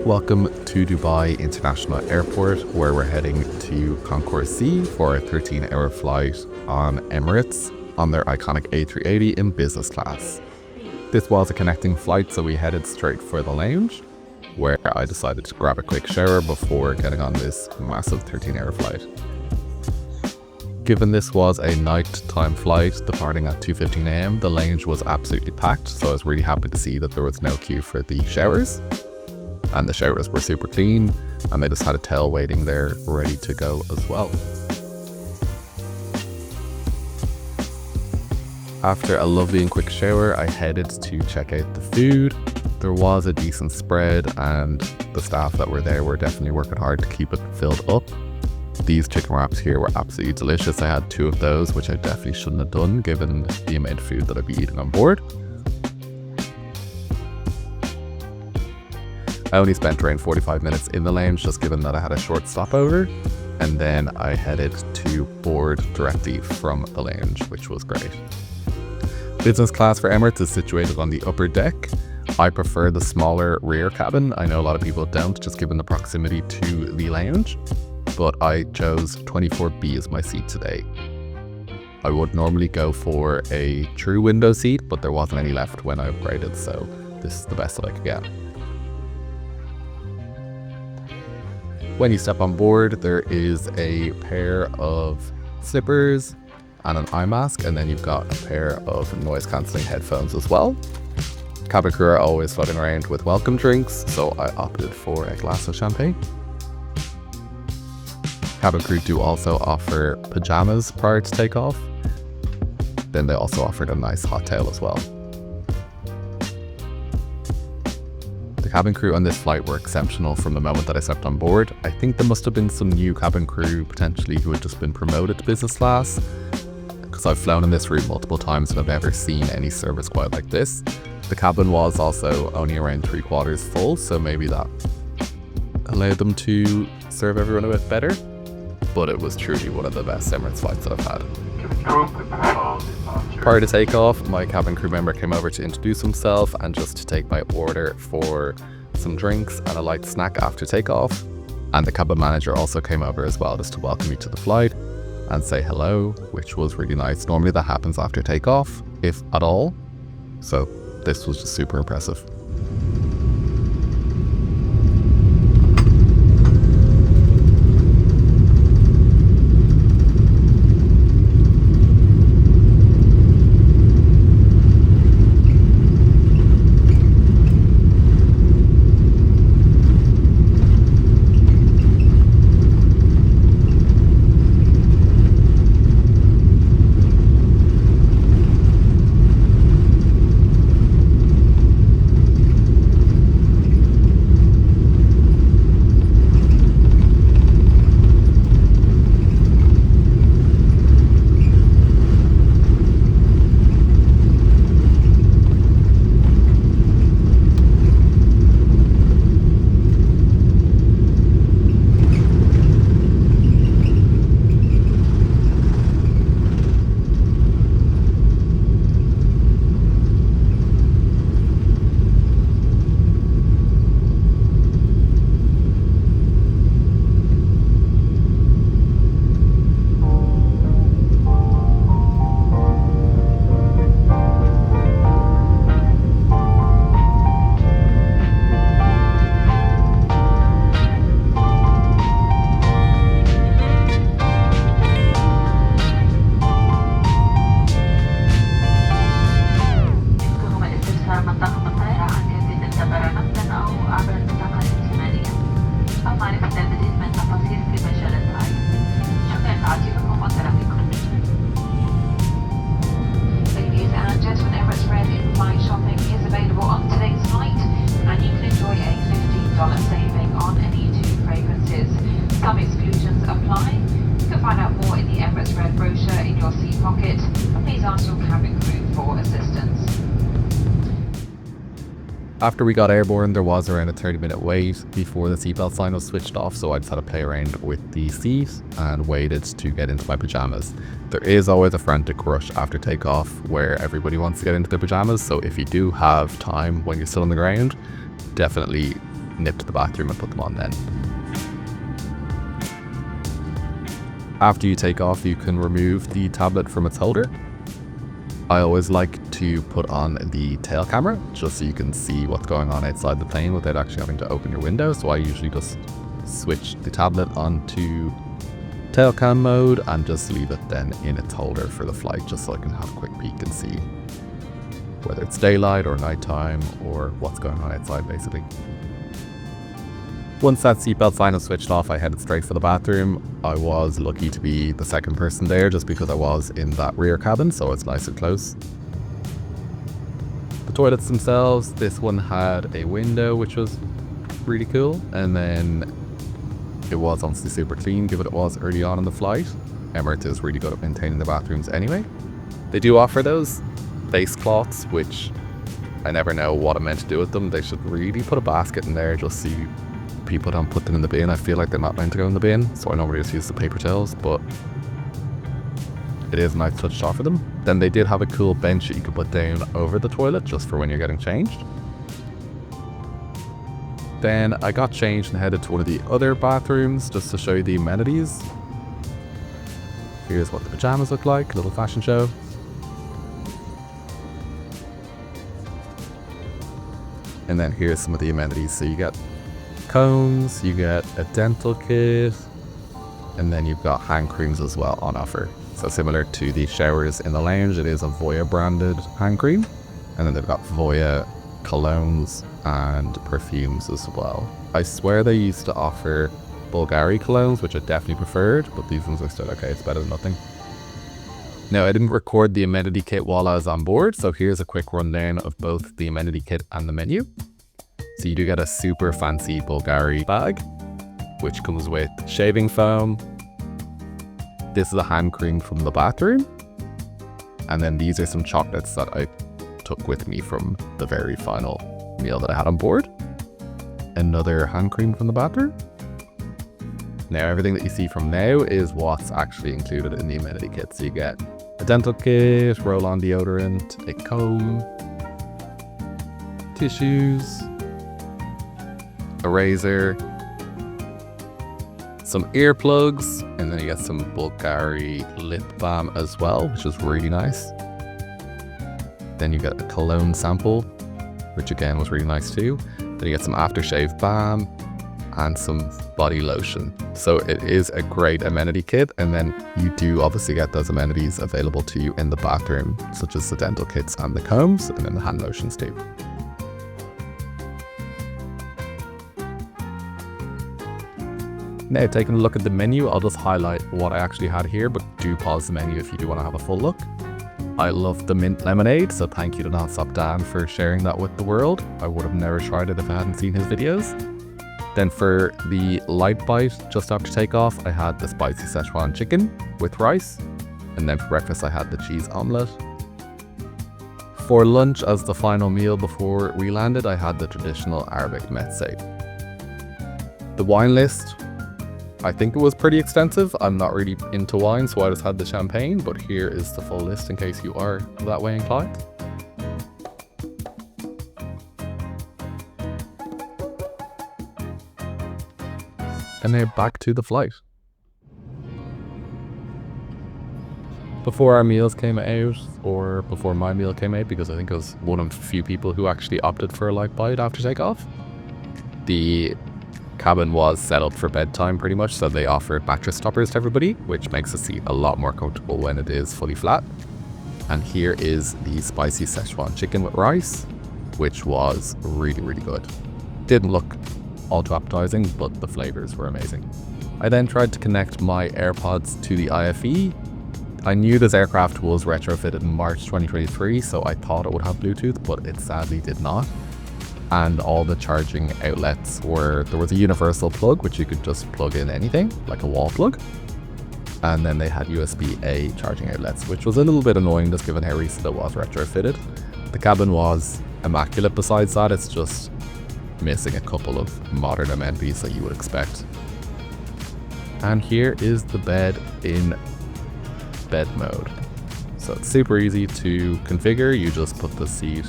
Welcome to Dubai International Airport, where we're heading to Concourse C for a 13-hour flight on Emirates on their iconic A380 in business class. This was a connecting flight, so we headed straight for the lounge, where I decided to grab a quick shower before getting on this massive 13-hour flight. Given this was a nighttime flight departing at 2:15 AM, the lounge was absolutely packed, so I was really happy to see that there was no queue for the showers. And the showers were super clean, and they just had a towel waiting there ready to go as well. After a lovely and quick shower, I headed to check out the food. There was a decent spread, and the staff that were there were definitely working hard to keep it filled up. These chicken wraps here were absolutely delicious. I had 2 of those, which I definitely shouldn't have done given the amount of food that I'd be eating on board. I only spent around 45 minutes in the lounge, just given that I had a short stopover, and then I headed to board directly from the lounge, which was great. Business class for Emirates is situated on the upper deck. I prefer the smaller rear cabin. I know a lot of people don't, just given the proximity to the lounge, but I chose 24B as my seat today. I would normally go for a true window seat, but there wasn't any left when I upgraded, so this is the best that I could get. When you step on board, there is a pair of slippers and an eye mask, and then you've got a pair of noise-cancelling headphones as well. Cabin crew are always floating around with welcome drinks, so I opted for a glass of champagne. Cabin crew do also offer pajamas prior to takeoff. Then they also offered a nice hot towel as well. The cabin crew on this flight were exceptional from the moment that I stepped on board. I think there must have been some new cabin crew potentially who had just been promoted to business class, because I've flown in this route multiple times and I've never seen any service quite like this. The cabin was also only around 3/4 full, so maybe that allowed them to serve everyone a bit better, but it was truly one of the best Emirates flights that I've had. Prior to takeoff, my cabin crew member came over to introduce himself and just to take my order for some drinks and a light snack after takeoff. And the cabin manager also came over as well, just to welcome me to the flight and say hello, which was really nice. Normally that happens after takeoff, if at all. So this was just super impressive. After we got airborne, there was around a 30-minute wait before the seatbelt sign was switched off, so I just had to play around with the seat and waited to get into my pajamas. There is always a frantic rush after takeoff where everybody wants to get into their pajamas, so if you do have time when you're still on the ground, definitely nip to the bathroom and put them on then. After you take off, you can remove the tablet from its holder. I always like to put on the tail camera just so you can see what's going on outside the plane without actually having to open your window. So I usually just switch the tablet onto tail cam mode and just leave it then in its holder for the flight, just so I can have a quick peek and see whether it's daylight or nighttime or what's going on outside basically. Once that seatbelt sign was switched off, I headed straight for the bathroom. I was lucky to be the second person there just because I was in that rear cabin, so it's nice and close. The toilets themselves, this one had a window which was really cool, and then it was honestly super clean given it was early on in the flight. Emirates is really good at maintaining the bathrooms anyway. They do offer those face cloths, which I never know what I'm meant to do with them. They should really put a basket in there just so people don't put them in the bin. I feel like they're not meant to go in the bin, so I normally just use the paper towels, but it is a nice touch to offer them. Then they did have a cool bench that you could put down over the toilet just for when you're getting changed. Then I got changed and headed to one of the other bathrooms just to show you the amenities. Here's what the pajamas look like, a little fashion show. And then here's some of the amenities. So you get combs, you get a dental kit, and then you've got hand creams as well on offer. So similar to the showers in the lounge, it is a Voya branded hand cream, and then they've got Voya colognes and perfumes as well. I swear they used to offer Bulgari colognes, which I definitely preferred, but these ones are still okay. It's better than nothing. Now, I didn't record the amenity kit while I was on board, so here's a quick rundown of both the amenity kit and the menu. So you do get a super fancy Bulgari bag, which comes with shaving foam. This is a hand cream from the bathroom. And then these are some chocolates that I took with me from the very final meal that I had on board. Another hand cream from the bathroom. Now, everything that you see from now is what's actually included in the amenity kit. So you get a dental kit, roll-on deodorant, a comb, tissues, a razor, some earplugs, and then you get some Bulgari lip balm as well, which is really nice. Then you get a cologne sample, which again was really nice too. Then you get some aftershave balm and some body lotion. So it is a great amenity kit, and then you do obviously get those amenities available to you in the bathroom, such as the dental kits and the combs, and then the hand lotions too. Now, taking a look at the menu, I'll just highlight what I actually had here, but do pause the menu if you do want to have a full look. I love the mint lemonade, so thank you to Nonstop Dan for sharing that with the world. I would have never tried it if I hadn't seen his videos. Then for the light bite, just after takeoff, I had the spicy Szechuan chicken with rice. And then for breakfast, I had the cheese omelette. For lunch, as the final meal before we landed, I had the traditional Arabic mezze. The wine list, I think it was pretty extensive. I'm not really into wine, so I just had the champagne, but here is the full list in case you are that way inclined. And now back to the flight. Before our meals came out, or before my meal came out, because I think I was one of the few people who actually opted for a light bite after takeoff, the cabin was set up for bedtime pretty much, so they offered mattress toppers to everybody, which makes the seat a lot more comfortable when it is fully flat. And here is the spicy Szechuan chicken with rice, which was really, really good. Didn't look all too appetizing, but the flavors were amazing. I then tried to connect my AirPods to the IFE. I knew this aircraft was retrofitted in March 2023, so I thought it would have Bluetooth, but it sadly did not. And all the charging outlets there was a universal plug, which you could just plug in anything, like a wall plug. And then they had USB-A charging outlets, which was a little bit annoying just given how recent it was retrofitted. The cabin was immaculate besides that, it's just missing a couple of modern amenities that you would expect. And here is the bed in bed mode. So it's super easy to configure. You just put the seat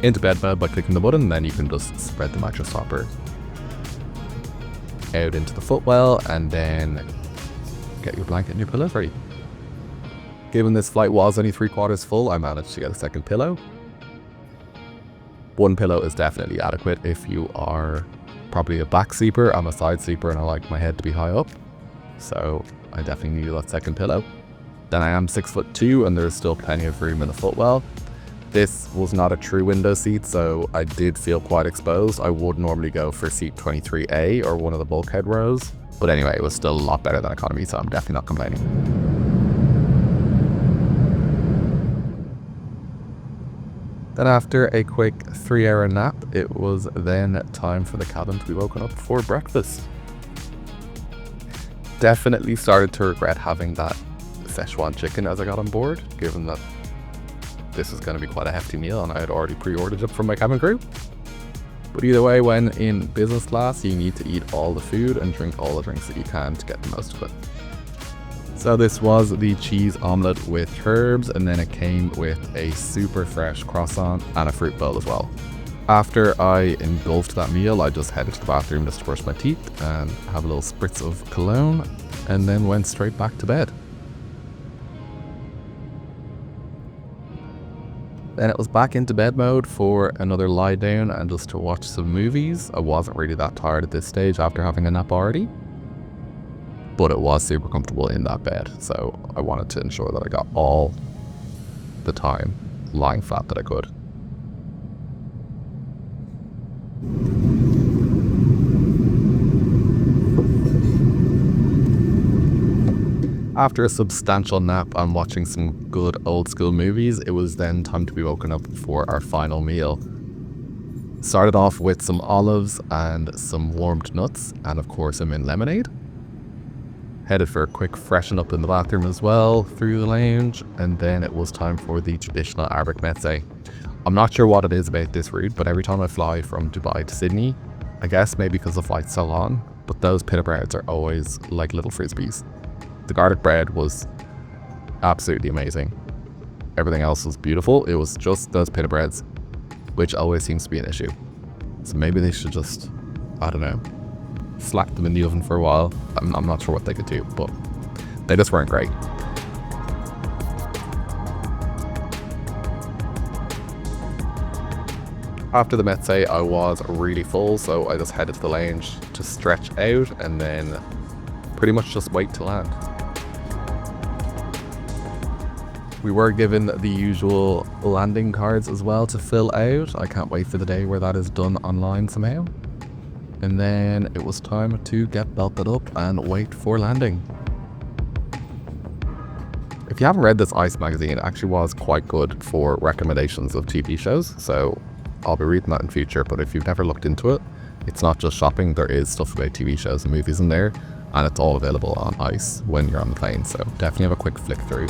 into bed mode by clicking the button, then you can just spread the mattress topper out into the footwell and then get your blanket and your pillows ready. Given this flight was only 3/4 full, I managed to get a second pillow. One pillow is definitely adequate if you are probably a back sleeper. I'm a side sleeper and I like my head to be high up, so I definitely need that second pillow. Then I am 6'2" and there's still plenty of room in the footwell. This was not a true window seat, so I did feel quite exposed. I would normally go for seat 23A or one of the bulkhead rows, but anyway, it was still a lot better than economy, so I'm definitely not complaining. Then after a quick 3-hour nap, it was then time for the cabin to be woken up for breakfast. Definitely started to regret having that Szechuan chicken as I got on board, given that this is going to be quite a hefty meal and I had already pre-ordered it from my cabin crew. But either way, when in business class, you need to eat all the food and drink all the drinks that you can to get the most of it. So this was the cheese omelette with herbs, and then it came with a super fresh croissant and a fruit bowl as well. After I engulfed that meal, I just headed to the bathroom just to brush my teeth and have a little spritz of cologne, and then went straight back to bed. Then it was back into bed mode for another lie down and just to watch some movies. I wasn't really that tired at this stage after having a nap already, but it was super comfortable in that bed, so I wanted to ensure that I got all the time lying flat that I could. After a substantial nap and watching some good old school movies, it was then time to be woken up for our final meal. Started off with some olives and some warmed nuts, and of course a mint lemonade. Headed for a quick freshen up in the bathroom as well, through the lounge, and then it was time for the traditional Arabic meze. I'm not sure what it is about this route, but every time I fly from Dubai to Sydney, I guess maybe because the flight's so long, but those pita breads are always like little frisbees. The garlic bread was absolutely amazing. Everything else was beautiful. It was just those pita breads, which always seems to be an issue. So maybe they should just, I don't know, slap them in the oven for a while. I'm not sure what they could do, but they just weren't great. After the meze, I was really full, so I just headed to the lounge to stretch out and then pretty much just wait to land. We were given the usual landing cards as well to fill out. I can't wait for the day where that is done online somehow. And then it was time to get belted up and wait for landing. If you haven't read this ICE magazine, it actually was quite good for recommendations of TV shows, so I'll be reading that in future. But if you've never looked into it, it's not just shopping, there is stuff about TV shows and movies in there, and it's all available on ICE when you're on the plane, so definitely have a quick flick through.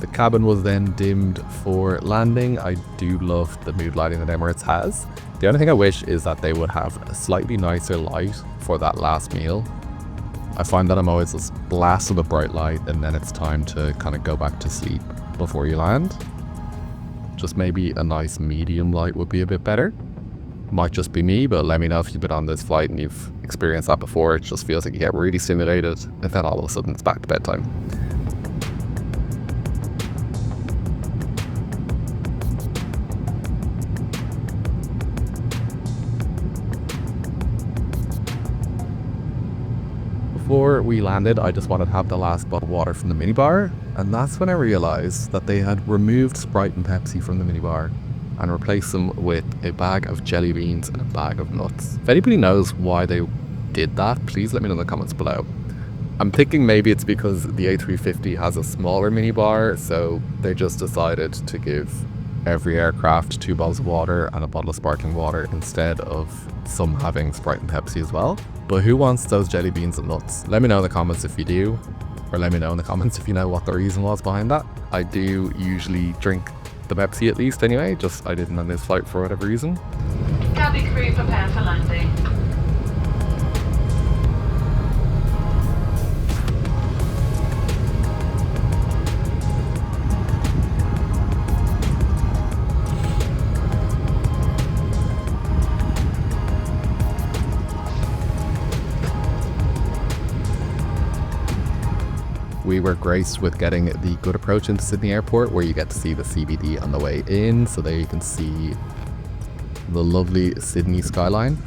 The cabin was then dimmed for landing. I do love the mood lighting that Emirates has. The only thing I wish is that they would have a slightly nicer light for that last meal. I find that I'm always just blasted with a bright light and then it's time to kind of go back to sleep before you land. Just maybe a nice medium light would be a bit better. Might just be me, but let me know if you've been on this flight and you've experienced that before. It just feels like you get really stimulated and then all of a sudden it's back to bedtime. Before we landed, I just wanted to have the last bottle of water from the minibar, and that's when I realised that they had removed Sprite and Pepsi from the minibar and replaced them with a bag of jelly beans and a bag of nuts. If anybody knows why they did that, please let me know in the comments below. I'm thinking maybe it's because the A350 has a smaller minibar, so they just decided to give every aircraft 2 bottles of water and a bottle of sparkling water instead of some having Sprite and Pepsi as well. But who wants those jelly beans and nuts? Let me know in the comments if you do, or let me know in the comments if you know what the reason was behind that. I do usually drink the Pepsi at least anyway, just I didn't on this flight for whatever reason. Cabin crew prepare for landing. were graced with getting the good approach into Sydney Airport, where you get to see the CBD on the way in. So there you can see the lovely Sydney skyline.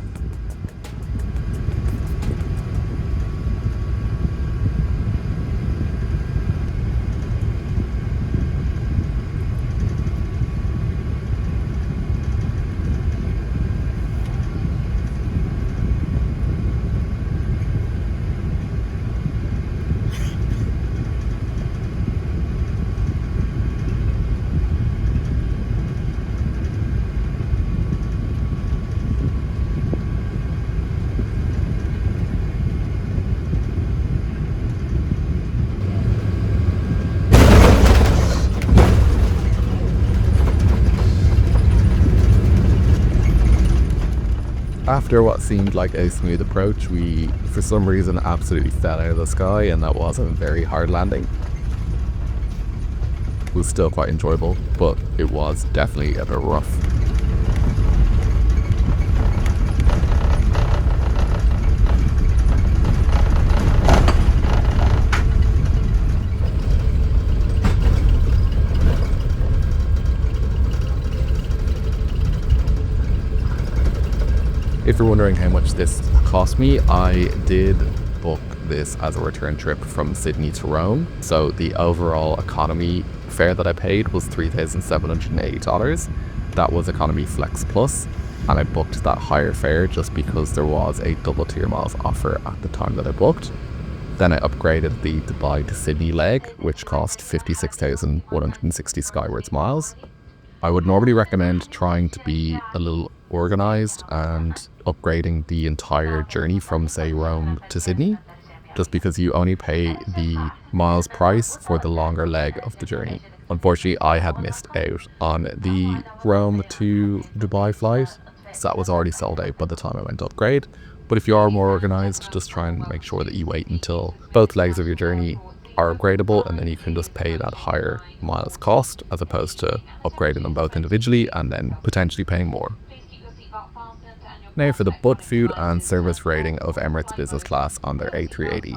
After what seemed like a smooth approach, we, for some reason, absolutely fell out of the sky, and that was a very hard landing. It was still quite enjoyable, but it was definitely a bit rough. If you're wondering how much this cost me, I did book this as a return trip from Sydney to Rome. So the overall economy fare that I paid was $3,780. That was Economy Flex Plus, and I booked that higher fare just because there was a double tier miles offer at the time that I booked. Then I upgraded the Dubai to Sydney leg, which cost 56,160 Skywards miles. I would normally recommend trying to be a little organized and upgrading the entire journey from, say, Rome to Sydney, just because you only pay the miles price for the longer leg of the journey. Unfortunately, I had missed out on the Rome to Dubai flight, so that was already sold out by the time I went to upgrade. But if you are more organized, just try and make sure that you wait until both legs of your journey are upgradable, and then you can just pay that higher miles cost as opposed to upgrading them both individually and then potentially paying more. Now for the butt food and service rating of Emirates Business Class on their A380.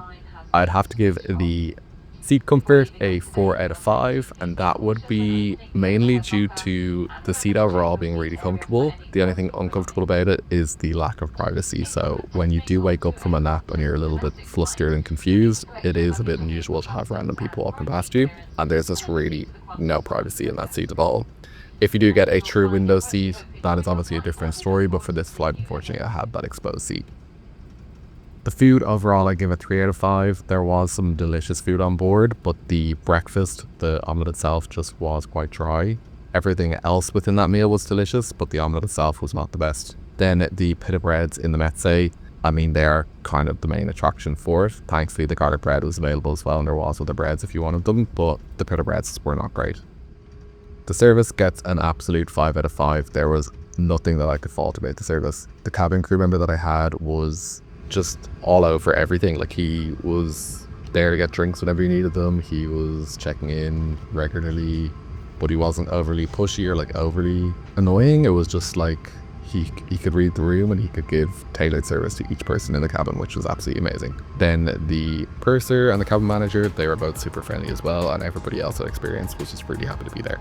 I'd have to give the seat comfort a 4 out of 5, and that would be mainly due to the seat overall being really comfortable. The only thing uncomfortable about it is the lack of privacy. So when you do wake up from a nap and you're a little bit flustered and confused, it is a bit unusual to have random people walking past you, and there's just really no privacy in that seat at all. If you do get a true window seat, that is obviously a different story, but for this flight, unfortunately, I had that exposed seat. The food overall, I give a 3 out of 5. There was some delicious food on board, but the breakfast, the omelette itself, just was quite dry. Everything else within that meal was delicious, but the omelette itself was not the best. Then the pita breads in the mezze, I mean, they are kind of the main attraction for it. Thankfully, the garlic bread was available as well, and there was other breads if you wanted them, but the pita breads were not great. The service gets an absolute 5 out of 5. There was nothing that I could fault about the service. The cabin crew member that I had was just all over everything. Like, he was there to get drinks whenever you needed them. He was checking in regularly, but he wasn't overly pushy or like overly annoying. It was just like he could read the room and he could give tailored service to each person in the cabin, which was absolutely amazing. Then the purser and the cabin manager, they were both super friendly as well, and everybody else at Experience was just really happy to be there.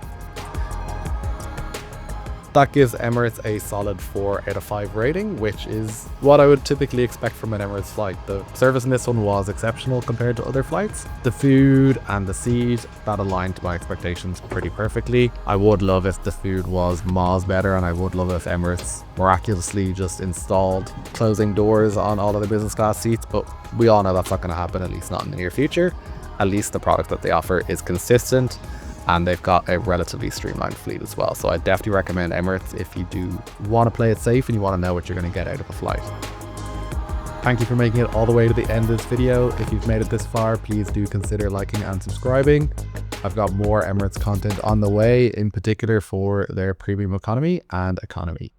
That gives Emirates a solid 4 out of 5 rating, which is what I would typically expect from an Emirates flight. The service in this one was exceptional compared to other flights. The food and the seat, that aligned to my expectations pretty perfectly. I would love if the food was miles better, and I would love if Emirates miraculously just installed closing doors on all of the business class seats, but we all know that's not going to happen, at least not in the near future. At least the product that they offer is consistent, and they've got a relatively streamlined fleet as well. So I definitely recommend Emirates if you do want to play it safe and you want to know what you're going to get out of a flight. Thank you for making it all the way to the end of this video. If you've made it this far, please do consider liking and subscribing. I've got more Emirates content on the way, in particular for their premium economy and economy.